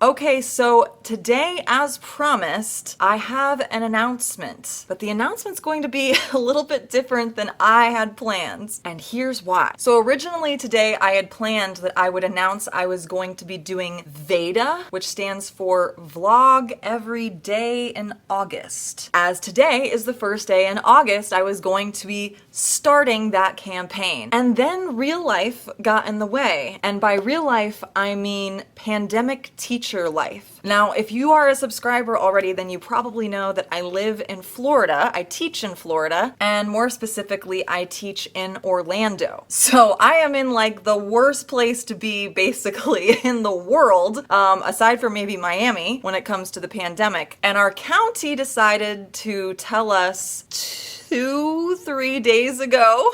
Okay, so today, as promised, I have an announcement, but the announcement's going to be a little bit different than I had planned, and here's why. So originally today, I had planned that I would announce I was going to be doing VEDA, which stands for Vlog Every Day in August. As today is the first day in August, I was going to be starting that campaign. And then real life got in the way, and by real life, I mean pandemic teacher life. Now, if you are a subscriber already, then you probably know that I live in Florida, I teach in Florida, and more specifically, I teach in Orlando. So I am in like the worst place to be basically in the world, aside from maybe Miami, when it comes to the pandemic. And our county decided to tell us 2-3 days ago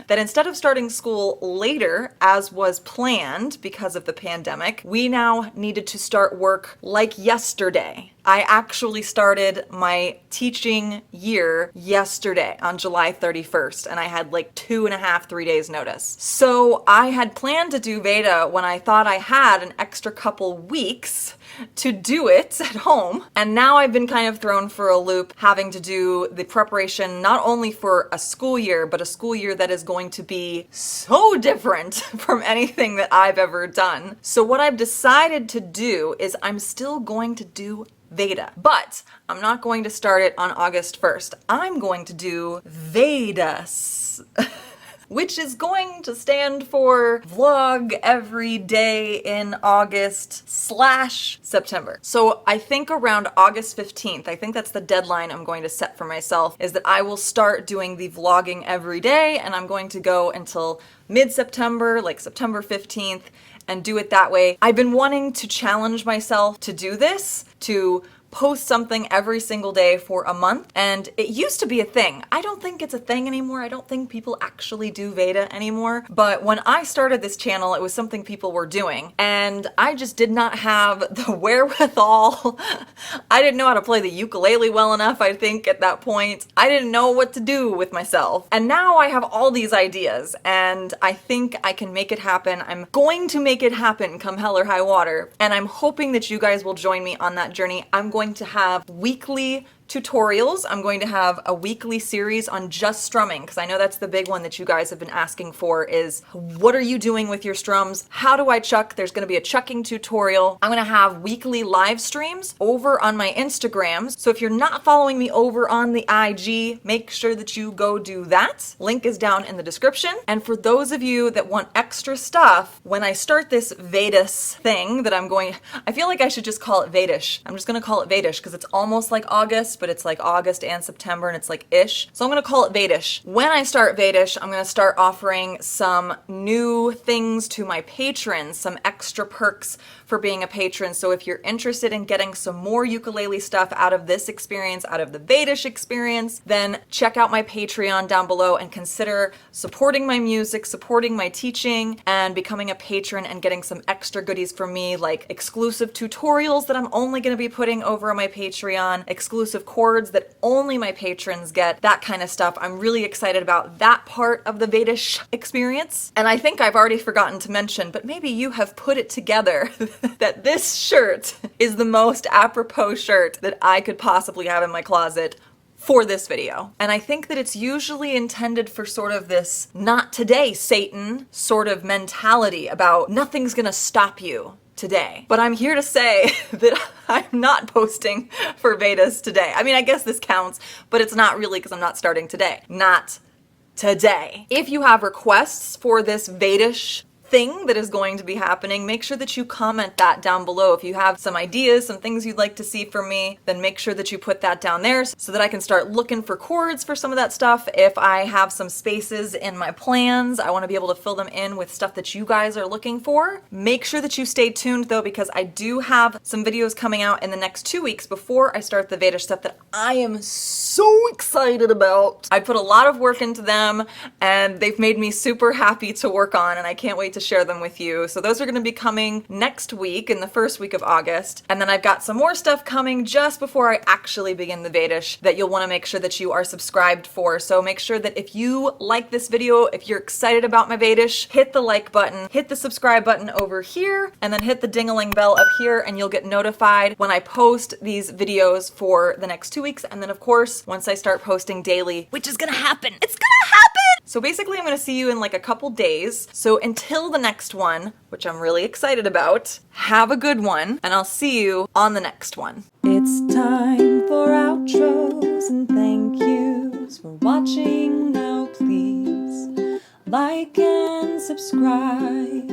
that instead of starting school later, as was planned because of the pandemic, we now needed to start work like yesterday. I actually started my teaching year yesterday on July 31st, and I had like 2.5-3 days notice. So I had planned to do VEDA when I thought I had an extra couple weeks to do it at home, and now I've been kind of thrown for a loop having to do the preparation not only for a school year, but a school year that is going to be so different from anything that I've ever done. So what I've decided to do is I'm still going to do VEDA, but I'm not going to start it on August 1st. I'm going to do VEDAISH, which is going to stand for Vlog Every Day in August / September. So I think around August 15th, I think that's the deadline I'm going to set for myself, is that I will start doing the vlogging every day, and I'm going to go until mid-September, like September 15th, and do it that way. I've been wanting to challenge myself to do this, to post something every single day for a month, and it used to be a thing. I don't think it's a thing anymore. I don't think people actually do VEDA anymore, but when I started this channel, it was something people were doing, and I just did not have the wherewithal. I didn't know how to play the ukulele well enough, I think, at that point. I didn't know what to do with myself, and now I have all these ideas, and I think I can make it happen. I'm going to make it happen come hell or high water, and I'm hoping that you guys will join me on that journey. I'm going to have weekly tutorials. I'm going to have a weekly series on just strumming, because I know that's the big one that you guys have been asking for, is what are you doing with your strums? How do I chuck? There's going to be a chucking tutorial. I'm going to have weekly live streams over on my Instagrams. So if you're not following me over on the IG, make sure that you go do that. Link is down in the description. And for those of you that want extra stuff, when I start this VEDAISH thing that I feel like I should just call it VEDAISH. I'm just going to call it VEDAISH because it's almost like August, but it's like August and September, and it's like ish. So I'm gonna call it VEDAISH. When I start VEDAISH, I'm gonna start offering some new things to my patrons, some extra perks for being a patron. So if you're interested in getting some more ukulele stuff out of this experience, out of the VEDAISH experience, then check out my Patreon down below and consider supporting my music, supporting my teaching, and becoming a patron and getting some extra goodies from me, like exclusive tutorials that I'm only gonna be putting over on my Patreon, exclusive chords that only my patrons get, that kind of stuff. I'm really excited about that part of the VEDAISH experience. And I think I've already forgotten to mention, but maybe you have put it together, that this shirt is the most apropos shirt that I could possibly have in my closet for this video. And I think that it's usually intended for sort of this not today, Satan sort of mentality about nothing's gonna stop you today. But I'm here to say that I'm not posting for VEDAs today. I mean, I guess this counts, but it's not really because I'm not starting today. Not today. If you have requests for this VEDAISH thing that is going to be happening, make sure that you comment that down below. If you have some ideas, some things you'd like to see from me, then make sure that you put that down there so that I can start looking for chords for some of that stuff. If I have some spaces in my plans, I want to be able to fill them in with stuff that you guys are looking for. Make sure that you stay tuned though, because I do have some videos coming out in the next 2 weeks before I start the VEDA stuff that I am so excited about. I put a lot of work into them and they've made me super happy to work on, and I can't wait to share them with you. So those are going to be coming next week in the first week of August. And then I've got some more stuff coming just before I actually begin the VEDAISH that you'll want to make sure that you are subscribed for. So make sure that if you like this video, if you're excited about my VEDAISH, hit the like button, hit the subscribe button over here, and then hit the ding-a-ling bell up here, and you'll get notified when I post these videos for the next 2 weeks. And then of course, once I start posting daily, which is gonna happen, it's gonna happen! So basically I'm gonna see you in like a couple days. So until the next one, which I'm really excited about, have a good one, and I'll see you on the next one. It's time for outros and thank yous for watching. Now please like and subscribe.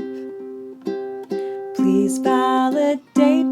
Please validate